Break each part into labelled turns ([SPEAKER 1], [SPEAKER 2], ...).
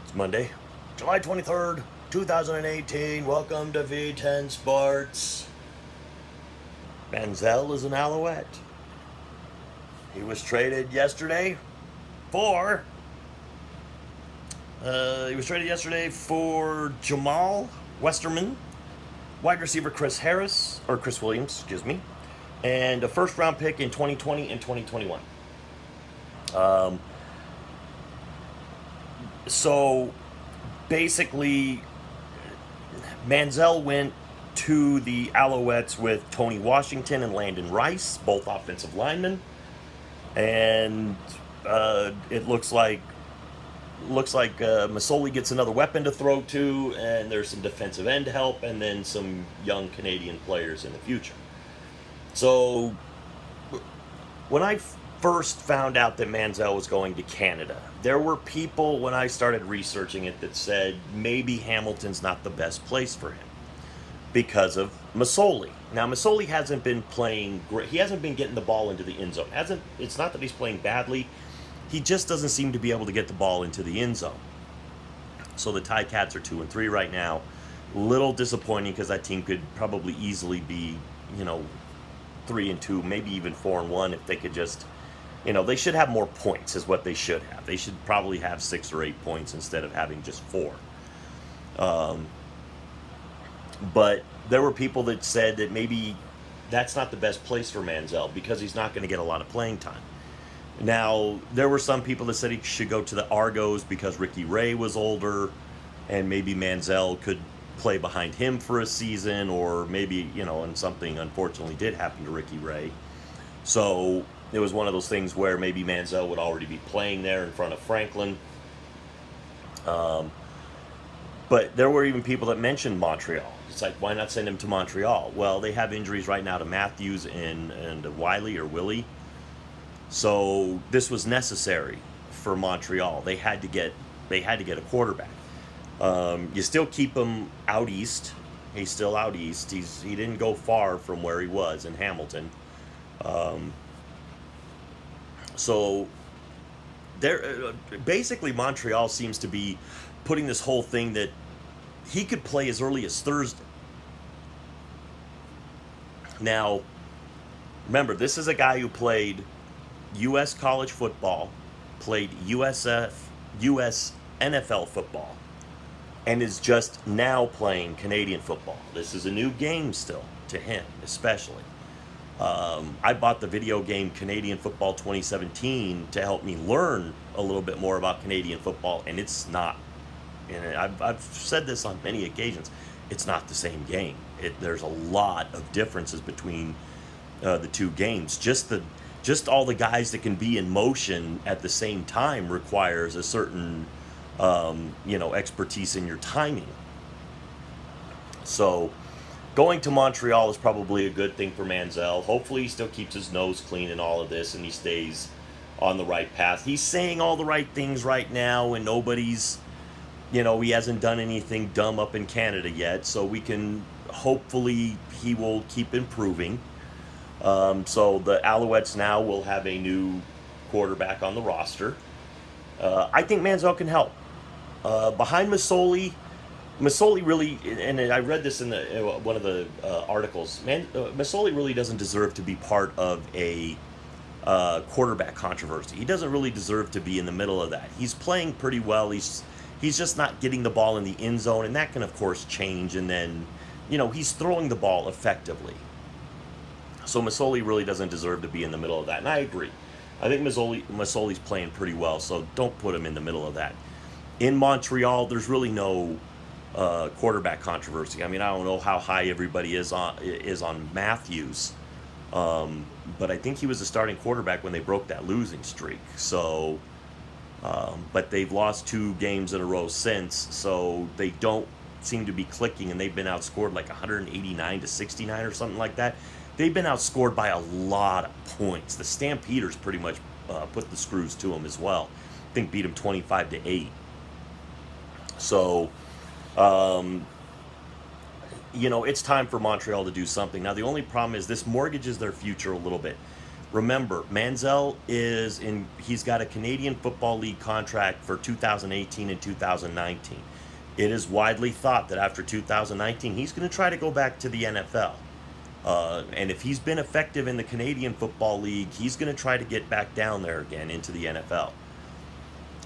[SPEAKER 1] It's Monday, July 23rd, 2018. Welcome to V10 Sports. Manziel is an Alouette. He was traded yesterday for. Jamal Westerman, wide receiver Chris Williams, and a first round pick in 2020 and 2021. So basically, Manziel went to the Alouettes with Tony Washington and Landon Rice, both offensive linemen, and it looks like Masoli gets another weapon to throw to, and there's some defensive end help, and then some young Canadian players in the future. So when I first found out that Manziel was going to Canada, there were people when I started researching it that said maybe Hamilton's not the best place for him because of Masoli. Now Masoli hasn't been playing great. He hasn't been getting the ball into the end zone. It's not that he's playing badly. He just doesn't seem to be able to get the ball into the end zone. So the Ticats are 2-3 right now. Little disappointing because that team could probably easily be, 3-2, maybe even 4-1 if they could just, they should have more points is what they should have. They should probably have 6 or 8 points instead of having just 4. But there were people that said that maybe that's not the best place for Manziel because he's not going to get a lot of playing time. Now, there were some people that said he should go to the Argos because Ricky Ray was older, and maybe Manziel could play behind him for a season, or maybe, and something unfortunately did happen to Ricky Ray. So it was one of those things where maybe Manziel would already be playing there in front of Franklin. But there were even people that mentioned Montreal. It's like, why not send him to Montreal? Well, they have injuries right now to Matthews and Willie. So this was necessary for Montreal. They had to get a quarterback. You still keep him out east. He's still out east. He didn't go far from where he was in Hamilton. So there, basically Montreal seems to be putting this whole thing that he could play as early as Thursday. Now, remember, this is a guy who played U.S. college football, played U.S. NFL football, and is just now playing Canadian football. This is a new game still to him, especially. I bought the video game Canadian Football 2017 to help me learn a little bit more about Canadian football, and it's not. And I've said this on many occasions. It's not the same game. There's a lot of differences between the two games. Just all the guys that can be in motion at the same time requires a certain, expertise in your timing. So going to Montreal is probably a good thing for Manziel. Hopefully he still keeps his nose clean in all of this and he stays on the right path. He's saying all the right things right now and nobody's, he hasn't done anything dumb up in Canada yet. So we can, hopefully he will keep improving. So the Alouettes now will have a new quarterback on the roster. I think Manziel can help. Behind Masoli really, and I read this in one of the articles, Masoli really doesn't deserve to be part of a quarterback controversy. He doesn't really deserve to be in the middle of that. He's playing pretty well. He's just not getting the ball in the end zone, and that can, of course, change. And then, he's throwing the ball effectively. So Masoli really doesn't deserve to be in the middle of that, and I agree. I think Masoli's playing pretty well, so don't put him in the middle of that. In Montreal, there's really no quarterback controversy. I mean, I don't know how high everybody is on Matthews, but I think he was the starting quarterback when they broke that losing streak. So, but they've lost 2 games in a row since, so they don't seem to be clicking, and they've been outscored like 189-69 or something like that. They've been outscored by a lot of points. The Stampeders pretty much put the screws to them as well. I think beat them 25-8. So, it's time for Montreal to do something. Now, the only problem is this mortgages their future a little bit. Remember, he's got a Canadian Football League contract for 2018 and 2019. It is widely thought that after 2019, he's going to try to go back to the NFL. And if he's been effective in the Canadian Football League, he's going to try to get back down there again into the NFL.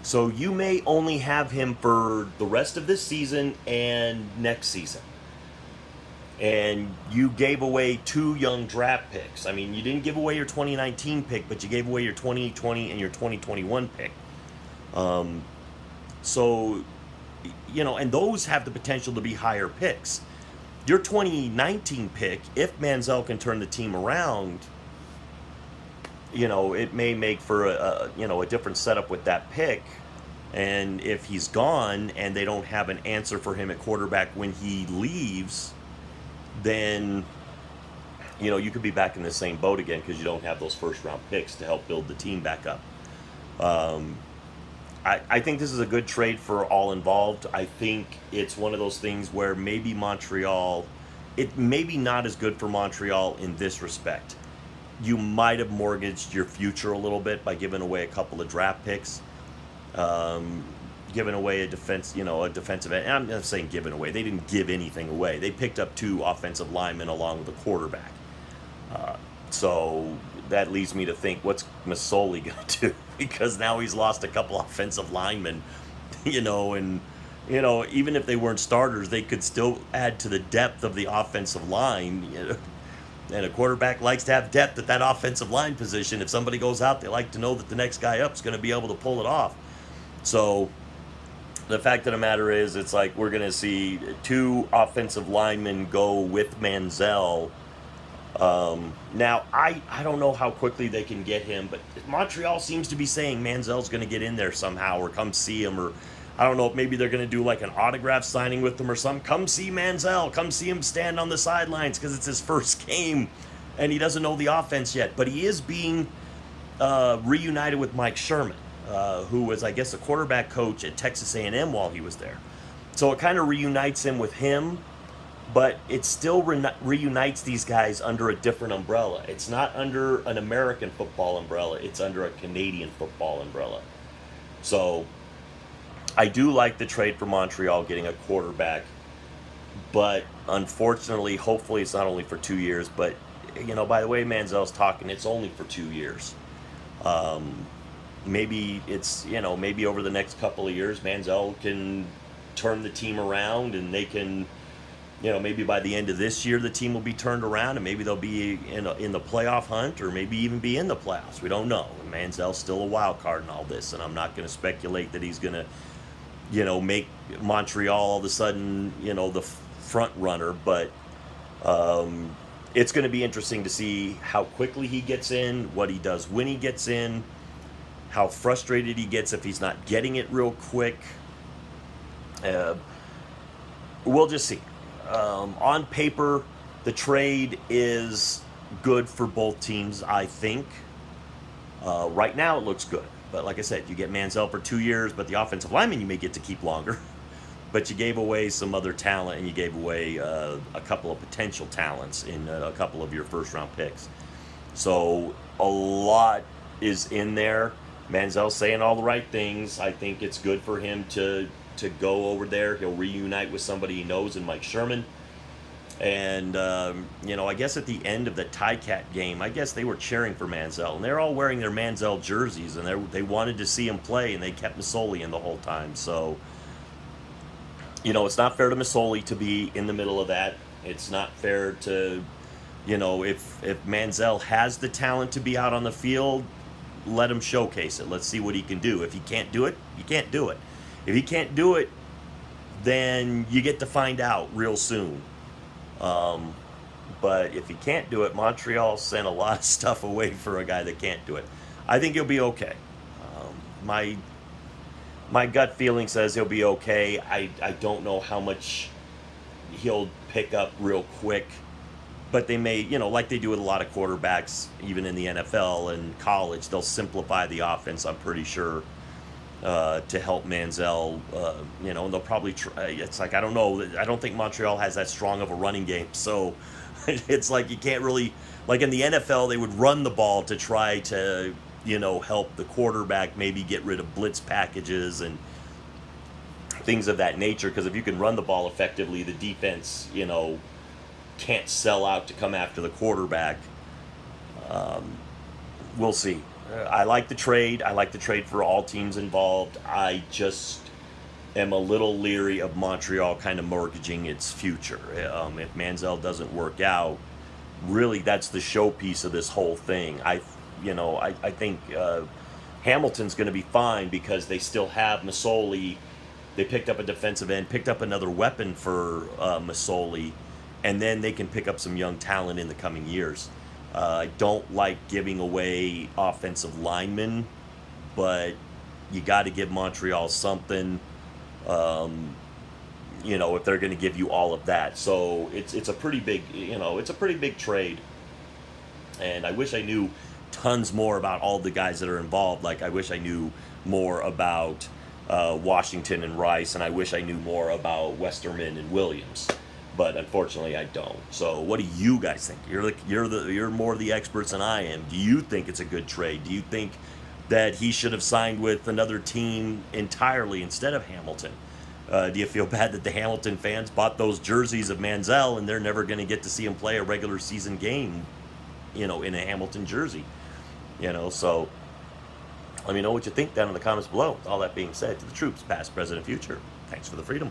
[SPEAKER 1] So you may only have him for the rest of this season and next season. And you gave away 2 young draft picks. I mean, you didn't give away your 2019 pick, but you gave away your 2020 and your 2021 pick. So, and those have the potential to be higher picks. Your 2019 pick, if Manziel can turn the team around, it may make for a different setup with that pick. And if he's gone and they don't have an answer for him at quarterback when he leaves, then you could be back in the same boat again because you don't have those first round picks to help build the team back up. I think this is a good trade for all involved. I think it's one of those things where maybe it may be not as good for Montreal in this respect. You might have mortgaged your future a little bit by giving away a couple of draft picks, giving away a defensive end. And I'm not saying giving away. They didn't give anything away. They picked up 2 offensive linemen along with a quarterback. So that leads me to think, what's Masoli going to do? Because now he's lost a couple offensive linemen, and even if they weren't starters, they could still add to the depth of the offensive line. And a quarterback likes to have depth at that offensive line position. If somebody goes out, they like to know that the next guy up is going to be able to pull it off. So the fact of the matter is, it's like we're going to see 2 offensive linemen go with Manziel. Now, I don't know how quickly they can get him, but Montreal seems to be saying Manziel's going to get in there somehow or come see him, or I don't know if maybe they're going to do like an autograph signing with him or something. Come see Manziel. Come see him stand on the sidelines because it's his first game and he doesn't know the offense yet. But he is being reunited with Mike Sherman, who was, I guess, a quarterback coach at Texas A&M while he was there. So it kind of reunites him with him. But it still reunites these guys under a different umbrella. It's not under an American football umbrella. It's under a Canadian football umbrella. So I do like the trade for Montreal getting a quarterback. But unfortunately, hopefully it's not only for 2 years. But, by the way Manziel's talking, it's only for 2 years. Maybe it's, maybe over the next couple of years, Manziel can turn the team around and they can... maybe by the end of this year, the team will be turned around and maybe they'll be in the playoff hunt or maybe even be in the playoffs. We don't know. Manziel's still a wild card in all this, and I'm not going to speculate that he's going to, make Montreal all of a sudden, the front runner. But it's going to be interesting to see how quickly he gets in, what he does when he gets in, how frustrated he gets if he's not getting it real quick. We'll just see. On paper, the trade is good for both teams, I think. Right now, it looks good. But like I said, you get Manziel for 2 years, but the offensive lineman you may get to keep longer. But you gave away some other talent, and you gave away a couple of potential talents in a couple of your first-round picks. So a lot is in there. Manziel's saying all the right things. I think it's good for him to go over there. He'll reunite with somebody he knows in Mike Sherman. And, I guess at the end of the Ticat game, I guess they were cheering for Manziel. And they're all wearing their Manziel jerseys. And they wanted to see him play, and they kept Masoli in the whole time. So, it's not fair to Masoli to be in the middle of that. It's not fair to, if Manziel has the talent to be out on the field, let him showcase it. Let's see what he can do. If he can't do it, he can't do it. If he can't do it, then you get to find out real soon. But if he can't do it, Montreal sent a lot of stuff away for a guy that can't do it. I think he'll be okay. My gut feeling says he'll be okay. I don't know how much he'll pick up real quick. But they may, like they do with a lot of quarterbacks, even in the NFL and college, they'll simplify the offense, I'm pretty sure. to help Manziel. And they'll probably try. It's like, I don't know. I don't think Montreal has that strong of a running game. So it's like you can't really, like in the NFL, they would run the ball to try to, help the quarterback maybe get rid of blitz packages and things of that nature. Because if you can run the ball effectively, the defense, can't sell out to come after the quarterback. We'll see. I like the trade. I like the trade for all teams involved. I just am a little leery of Montreal kind of mortgaging its future. If Manziel doesn't work out, really that's the showpiece of this whole thing. I think Hamilton's going to be fine because they still have Masoli. They picked up a defensive end, picked up another weapon for Masoli, and then they can pick up some young talent in the coming years. I don't like giving away offensive linemen, but you got to give Montreal something, if they're going to give you all of that. So it's a pretty big, it's a pretty big trade. And I wish I knew tons more about all the guys that are involved. Like, I wish I knew more about Washington and Rice, and I wish I knew more about Westerman and Williams. But unfortunately, I don't. So, what do you guys think? You're more the experts than I am. Do you think it's a good trade? Do you think that he should have signed with another team entirely instead of Hamilton? Do you feel bad that the Hamilton fans bought those jerseys of Manziel and they're never going to get to see him play a regular season game, in a Hamilton jersey? So let me know what you think down in the comments below. With all that being said, to the troops, past, present, and future, thanks for the freedom.